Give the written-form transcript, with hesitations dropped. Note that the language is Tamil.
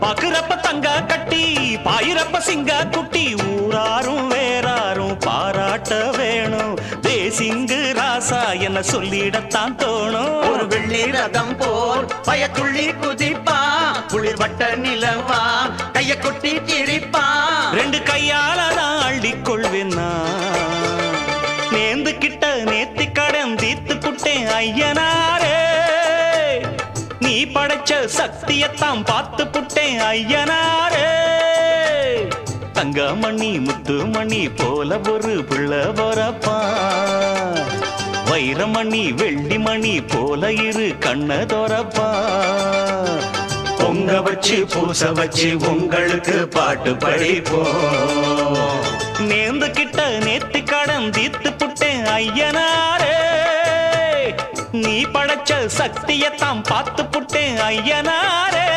பாக்குறப்ப தங்க கட்டி பாயிரப்ப சிங்க குட்டி ஊராரும் வேறாரும் பாராட்ட வேணும் தேசிங்கு ராசா என்ன சொல்லிடத்தான் தோணும் ஒரு வெள்ளி ரதம் போல் பயத்துள்ளி குதிப்பா குளிர் வட்ட நிலவா கைய கொட்டி திரிப்பா ரெண்டு கையால நான் அள்ளிக்கொள்வேன்னா நேந்து கிட்ட நேத்தி கடன் தீத்து புட்டேன் ஐயனாரே நீ படைச்ச சக்தியத்தான் பார்த்து புட்டேன் ஐயனாரே தங்கமணி முத்துமணி போல ஒரு புள்ள பொறப்பா வைரமணி வெள்ளிமணி போல இரு கண்ண தொரப்பா பொங்க வச்சு பூச வச்சு உங்களுக்கு பாட்டு படிப்போம் நேர்ந்து கிட்ட நேத்தி கடன் தீத்து புட்டேன் ஐயனாரே நீ படைச்ச சக்தியத்தான் பார்த்து புட்டேன் ஐயனாரே